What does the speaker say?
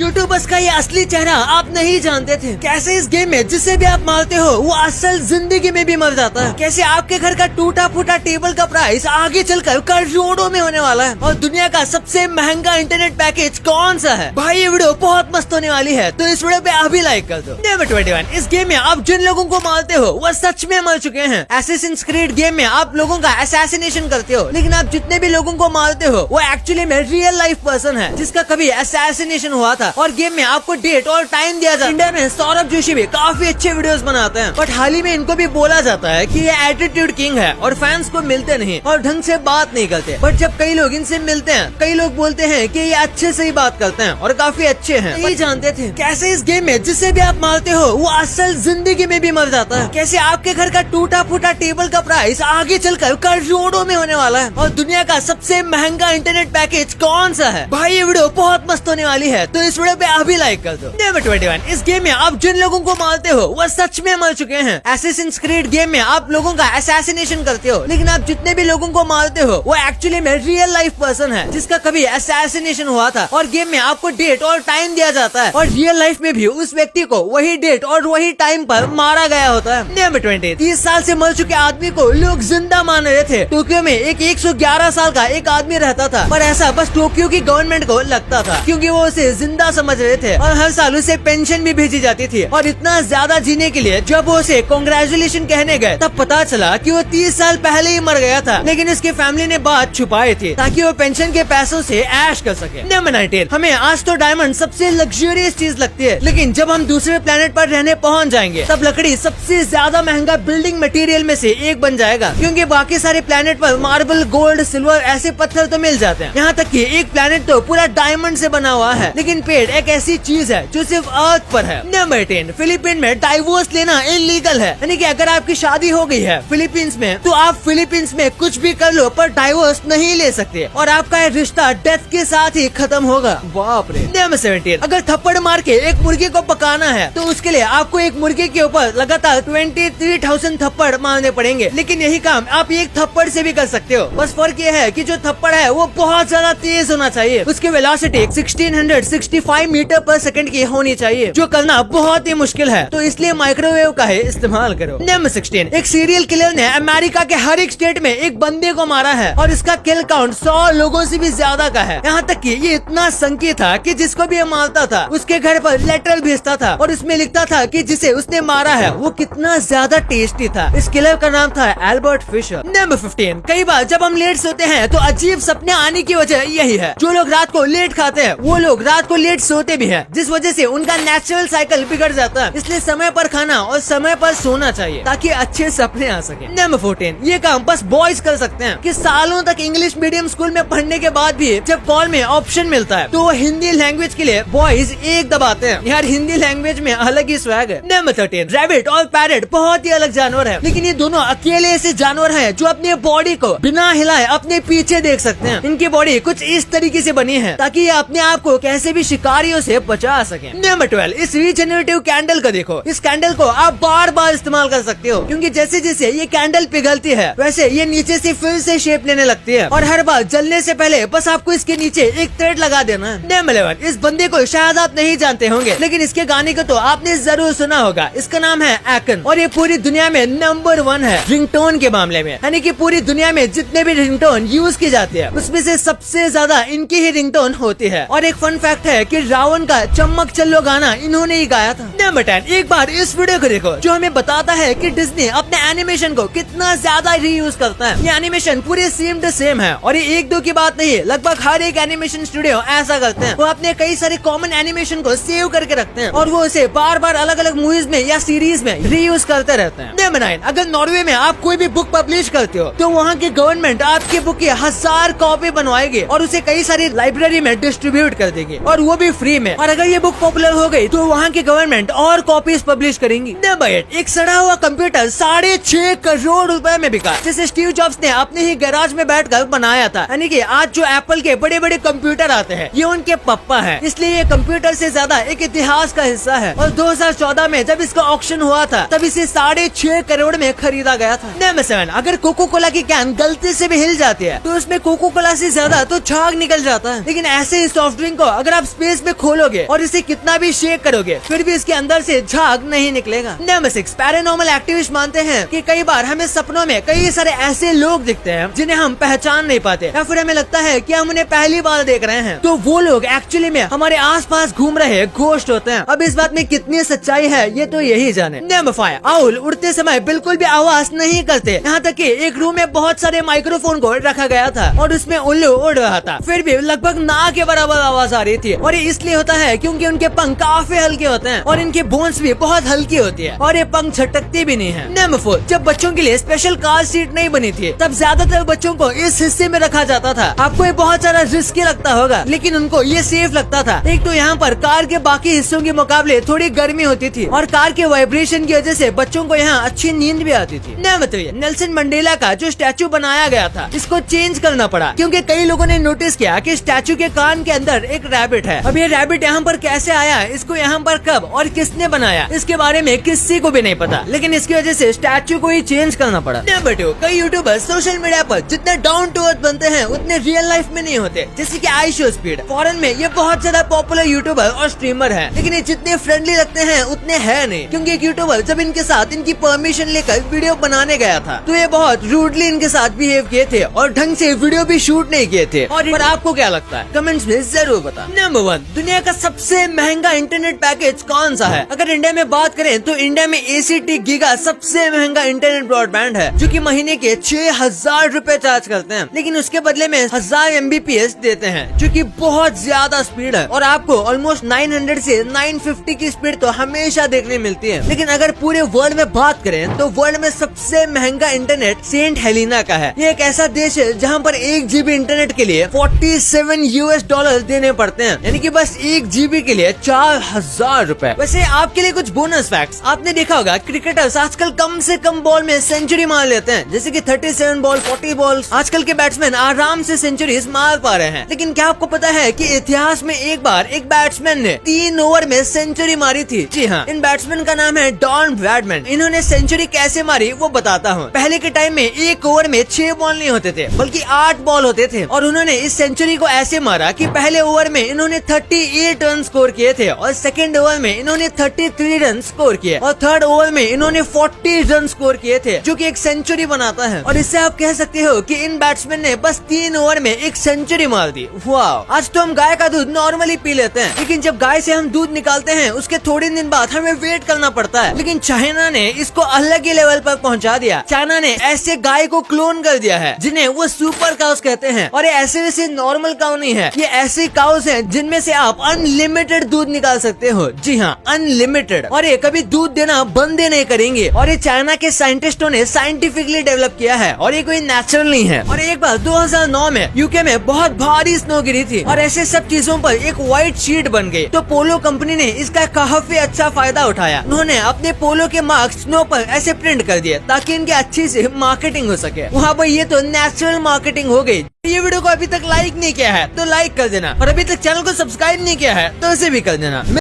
YouTubers का ये असली चेहरा आप नहीं जानते थे। कैसे इस गेम में जिसे भी आप मारते हो वो असल जिंदगी में भी मर जाता है। कैसे आपके घर का टूटा फूटा टेबल का प्राइस आगे चलकर करोड़ों में होने वाला है। और दुनिया का सबसे महंगा इंटरनेट पैकेज कौन सा है। भाई ये वीडियो बहुत मस्त होने वाली है, तो इस वीडियो पे अभी लाइक कर दो। नंबर 21, इस गेम में आप जिन लोगों को मारते हो वो सच में मर चुके हैं। असैसिन्स क्रीड गेम में आप लोगों का असैसिनेशन करते हो, लेकिन आप जितने भी लोगों को मारते हो वो एक्चुअली में रियल लाइफ पर्सन है जिसका कभी असैसिनेशन हुआ था। और गेम में आपको डेट और टाइम दिया जाता है। इंडिया में सौरभ जोशी भी काफी अच्छे वीडियोस बनाते हैं, बट हाल ही में इनको भी बोला जाता है कि ये एटीट्यूड किंग है और फैंस को मिलते नहीं और ढंग से बात नहीं करते। बट जब कई लोग इनसे मिलते हैं, कई लोग बोलते हैं कि ये अच्छे से ही बात करते हैं और काफी अच्छे हैं। नहीं जानते थे कैसे इस गेम में जिसे भी आप मारते हो वो असल जिंदगी में भी मर जाता है। कैसे आपके घर का टूटा फूटा टेबल का प्राइस आगे चलकर करोड़ों में होने वाला है। और दुनिया का सबसे महंगा इंटरनेट पैकेज कौन सा है। भाई ये वीडियो बहुत मस्त होने वाली है, तो इस वीडियो पे अभी लाइक कर दो। नंबर 21, इस गेम में आप जिन लोगों को मारते हो वो सच में मर चुके हैं। असैसिन्स क्रीड गेम में आप लोगों का असैसिनेशन करते हो, लेकिन आप जितने भी लोगों को मारते हो वो एक्चुअली में रियल लाइफ पर्सन है जिसका कभी असैसिनेशन हुआ था। और गेम में आपको डेट और टाइम दिया जाता है और रियल लाइफ में भी उस व्यक्ति को वही डेट और वही टाइम पर मारा गया होता है। नंबर 20, 30 साल से मर चुके आदमी को लोग जिंदा मान रहे थे। टोक्यो में एक 111 साल का एक आदमी रहता था, पर ऐसा बस टोक्यो की गवर्नमेंट को लगता था क्योंकि वो उसे जिंदा समझ रहे थे और हर साल उसे पेंशन भी भेजी जाती थी। और इतना ज्यादा जीने के लिए जब वो उसे कांग्रेचुलेशन कहने गए तब पता चला कि वो 30 साल पहले ही मर गया था, लेकिन उसकी फैमिली ने बात छुपाई थी ताकि वो पेंशन के पैसों से ऐश कर सके। नंबर 19, हमें आज तो डायमंड सबसे लग्जरियस चीज लगती है, लेकिन जब हम दूसरे प्लेनेट पर रहने पहुंच जाएंगे तब लकड़ी सबसे ज्यादा महंगा बिल्डिंग मटेरियल में से एक बन जाएगा, क्योंकि बाकी सारे प्लेनेट पर मार्बल, गोल्ड, सिल्वर ऐसे पत्थर तो मिल जाते हैं। यहाँ तक कि एक प्लेनेट तो पूरा डायमंड से बना हुआ है, लेकिन पेड़ एक ऐसी चीज है जो सिर्फ अर्थ पर है। नंबर 10, फिलीपीन में डाइवोर्स लेना इलीगल है, यानी कि अगर आपकी शादी हो गई है फिलीपींस में तो आप फिलीपींस में कुछ भी कर लो पर डाइवोर्स नहीं ले सकते और आपका रिश्ता डेथ के साथ ही खत्म होगा। बाप रे। नंबर 17, अगर थप्पड़ मार के एक मुर्गे को पकाना है तो उसके लिए आपको एक मुर्गे के ऊपर लगातार 23,000 थप्पड़ मारने पड़ेंगे, लेकिन यही काम आप एक थप्पड़ से भी कर सकते हो। बस फर्क ये है कि जो थप्पड़ है वो बहुत ज्यादा तेज होना चाहिए, उसकी वेलोसिटी 1665 मीटर पर सेकंड की होनी चाहिए, जो करना बहुत ही मुश्किल है, तो इसलिए माइक्रोवेव का ही इस्तेमाल करो। नंबर 16, एक सीरियल किलर ने अमेरिका के हर एक स्टेट में एक बंदे को मारा है और इसका किल काउंट 100 लोगों से भी ज्यादा का है। यहाँ तक कि ये इतना संकी था कि जिसको भी मारता था उसके घर पर लेटर भेजता था और उसमें लिखता था कि जिसे उसने मारा है वो कितना ज्यादा टेस्टी था। इस किलर का नाम था एल्बर्ट फिशर। नंबर 15, कई बार जब हम लेट सोते हैं तो अजीब सपने आने की वजह यही है। जो लोग रात को लेट खाते हैं वो लोग रात को लेट सोते भी हैं, जिस वजह से उनका नेचुरल साइकिल बिगड़ जाता है। इसलिए समय पर खाना और समय पर सोना चाहिए ताकि अच्छे सपने आ सके। नंबर 14, ये काम बस बॉयज कर सकते हैं कि सालों तक इंग्लिश मीडियम स्कूल में पढ़ने के बाद भी जब कॉल में ऑप्शन मिलता है तो वो हिंदी लैंग्वेज के लिए बॉयज एक दबाते हैं। यार हिंदी लैंग्वेज में अलग ही स्वैग है। नंबर 13, रैबिट और पैरट बहुत ही अलग जानवर है, लेकिन ये दोनों अकेले ऐसे जानवर हैं जो अपने बॉडी को बिना हिलाए अपने पीछे देख सकते हैं। इनकी बॉडी कुछ इस तरीके से बनी है ताकि ये अपने आप को कैसे भी शिकारियों से बचा सके। नंबर 12, इस रीजनरेटिव कैंडल को देखो। इस कैंडल को आप बार बार इस्तेमाल कर सकते हो, क्योंकि जैसे जैसे ये कैंडल पिघलती है वैसे ये नीचे से फिर से शेप लेने लगती है और हर बार जलने से पहले बस आपको इसके नीचे एक थ्रेड लगा देना है। नंबर 11, इस बंदे को शायद आप नहीं जानते होंगे, लेकिन इसके गाने को तो आपने जरूर सुना होगा। इसका नाम है एकन और ये पूरी दुनिया में नंबर 1 है रिंगटोन के मामले में, यानी कि पूरी दुनिया में जितने भी रिंगटोन यूज की जाती है उसमें से सबसे ज्यादा इनकी ही रिंगटोन होती है। और एक फन फैक्ट है कि रावण का चमक चलो गाना इन्होंने ही गाया था। नंबर 10, एक बार इस वीडियो को देखो जो हमें बताता है कि डिज्नी अपने एनिमेशन को कितना ज्यादा रीयूज करता है। ये एनिमेशन पूरे सेम टू सेम है और ये एक दो की बात नहीं है, लगभग हर एक एनिमेशन स्टूडियो ऐसा करते हैं। वो अपने कई सारे कॉमन एनिमेशन को सेव करके रखते हैं और वो उसे बार बार अलग अलग मूवीज में या सीरीज में रीयूज करते रहते हैं। नंबर 9, अगर नॉर्वे में आप कोई भी बुक पब्लिश करते हो तो वहाँ की गवर्नमेंट आपकी बुक की 1000 कॉपी बनवाएगी और उसे कई सारी लाइब्रेरी में डिस्ट्रीब्यूट कर देगी और वो भी फ्री में। और अगर ये बुक पॉपुलर हो गई तो वहाँ की गवर्नमेंट और कॉपीज पब्लिश करेंगी। नंबर 8, एक सड़ा हुआ कंप्यूटर 6.5 करोड़ रुपए में बिका, जिसे स्टीव जॉब्स ने अपने ही गैराज में बैठकर बनाया था। यानी कि आज जो एप्पल के बड़े बड़े कंप्यूटर आते हैं ये उनके पप्पा है, इसलिए ये कंप्यूटर से ज्यादा एक इतिहास का हिस्सा है। और 2014 में जब इसका ऑक्शन हुआ था तब इसे 6.5 करोड़ में खरीदा गया था। नंबर 7, अगर कोको कोला की कैन गलती से भी हिल जाती है तो उसमें कोको कोला से ज्यादा तो झाग निकल जाता है, लेकिन ऐसे ही सॉफ्ट ड्रिंक को अगर आप स्पेस इसमें खोलोगे और इसे कितना भी शेक करोगे फिर भी इसके अंदर से झाग नहीं निकलेगा। नंबर 6, पैरानॉर्मल एक्टिविस्ट मानते हैं कि कई बार हमें सपनों में कई सारे ऐसे लोग दिखते हैं जिन्हें हम पहचान नहीं पाते या फिर हमें लगता है कि हम उन्हें पहली बार देख रहे हैं, तो वो लोग एक्चुअली में हमारे आसपास घूम रहे घोस्ट होते हैं। अब इस बात में कितनी सच्चाई है ये तो यही जाने। नंबर 5, आउल उड़ते समय बिल्कुल भी आवाज नहीं करते, यहाँ तक कि एक रूम में बहुत सारे माइक्रोफोन को रखा गया था और उसमें उल्लू उड़ रहा था, फिर भी लगभग ना के बराबर आवाज आ रही थी। और ये इसलिए होता है क्योंकि उनके पंख काफी हल्के होते हैं और इनकी बोन्स भी बहुत हल्की होती है और ये पंख झटकती भी नहीं है। नंबर 4, जब बच्चों के लिए स्पेशल कार सीट नहीं बनी थी तब ज्यादातर बच्चों को इस हिस्से में रखा जाता था। आपको ये बहुत सारा रिस्की लगता होगा लेकिन उनको ये सेफ लगता था। एक तो यहाँ पर कार के बाकी हिस्सों के मुकाबले थोड़ी गर्मी होती थी और कार के वाइब्रेशन की वजह से बच्चों को यहाँ अच्छी नींद भी आती थी। नंबर 3, नेल्सन मंडेला का जो स्टैचू बनाया गया था इसको चेंज करना पड़ा क्योंकि कई लोगों ने नोटिस किया कि स्टैचू के कान के अंदर एक रैबिट है। अब ये रैबिट यहाँ पर कैसे आया, इसको यहाँ पर कब और किसने बनाया, इसके बारे में किसी को भी नहीं पता, लेकिन इसकी वजह से स्टैचू को ही चेंज करना पड़ा। नंबर 2, कई यूट्यूबर्स सोशल मीडिया पर जितने डाउन टू अर्थ बनते हैं उतने रियल लाइफ में नहीं होते, जैसे कि iShowSpeed। फॉरेन में ये बहुत ज्यादा पॉपुलर यूट्यूबर और स्ट्रीमर है, लेकिन ये जितने फ्रेंडली लगते हैं उतने है नहीं, क्योंकि एक यूट्यूबर जब इनके साथ इनकी परमिशन लेकर वीडियो बनाने गया था तो ये बहुत रूडली इनके साथ बिहेव किए थे और ढंग से वीडियो भी शूट नहीं किए थे। और पर आपको क्या लगता है कमेंट्स में जरूर बता। नंबर 1, दुनिया का सबसे महंगा इंटरनेट पैकेज कौन सा है? अगर इंडिया में बात करें तो इंडिया में ACT गीगा सबसे महंगा इंटरनेट ब्रॉडबैंड है जो कि महीने के 6000 रूपए चार्ज करते हैं, लेकिन उसके बदले में 1000 MBPS देते हैं जो कि बहुत ज्यादा स्पीड है और आपको ऑलमोस्ट 900 से 950 की स्पीड तो हमेशा देखने मिलती है। लेकिन अगर पूरे वर्ल्ड में बात करें तो वर्ल्ड में सबसे महंगा इंटरनेट सेंट हेलिना का है। ये एक ऐसा देश है जहाँ पर 1 GB इंटरनेट के लिए $47 देने पड़ते हैं, यानी कि बस 1 GB के लिए 4000 रूपए। वैसे आपके लिए कुछ बोनस फैक्ट्स, आपने देखा होगा क्रिकेटर्स आजकल कम से कम बॉल में सेंचुरी मार लेते हैं, जैसे कि 37 बॉल 40 बॉल्स। आजकल के बैट्समैन आराम से सेंचुरीज मार पा रहे हैं, लेकिन क्या आपको पता है कि इतिहास में एक बार एक बैट्समैन ने 3 ओवर में सेंचुरी मारी थी? जी हाँ, इन बैट्समैन का नाम है डॉन ब्रैडमैन। इन्होंने सेंचुरी कैसे मारी वो बताता हूँ। पहले के टाइम में एक ओवर में 6 बॉल नहीं होते थे बल्कि 8 बॉल होते थे और उन्होंने इस सेंचुरी को ऐसे मारा कि पहले ओवर में इन्होंने 38 रन स्कोर किए थे और सेकंड ओवर में इन्होंने 33 रन स्कोर किए और थर्ड ओवर में इन्होंने 40 रन स्कोर किए थे, जो कि एक सेंचुरी बनाता है। और इससे आप कह सकते हो कि इन बैट्समैन ने बस 3 ओवर में एक सेंचुरी मार दी। वाह! आज तो हम गाय का दूध नॉर्मली पी लेते हैं, लेकिन जब गाय से हम दूध निकालते हैं उसके थोड़े दिन बाद हमें वेट करना पड़ता है, लेकिन चाइना ने इसको अलग ही लेवल पर पहुंचा दिया। चाइना ने ऐसे गाय को क्लोन कर दिया है जिन्हें वो सुपर काउस कहते हैं, और ये ऐसे वैसे नॉर्मल काउ नहीं है, ये ऐसे काउस हैं जिनमें से आप अनलिमिटेड दूध निकाल सकते हो। जी हाँ, अनलिमिटेड। और ये कभी दूध देना बंद नहीं करेंगे और ये चाइना के साइंटिस्टों ने साइंटिफिकली डेवलप किया है और ये कोई नेचुरल नहीं है। और एक बार 2009 में यूके में बहुत भारी स्नो गिरी थी और ऐसे सब चीजों पर एक व्हाइट शीट बन गई, तो पोलो कंपनी ने इसका काफी अच्छा फायदा उठाया। उन्होंने अपने पोलो के मार्क्स स्नो पर ऐसे प्रिंट कर दिए ताकि इनकी अच्छी से मार्केटिंग हो सके। वहाँ पर ये तो नेचुरल मार्केटिंग हो गई। ये वीडियो को अभी तक लाइक नहीं किया है तो लाइक कर देना, और अभी तक चैनल को सब्सक्राइब नहीं किया है तो इसे भी कर देना।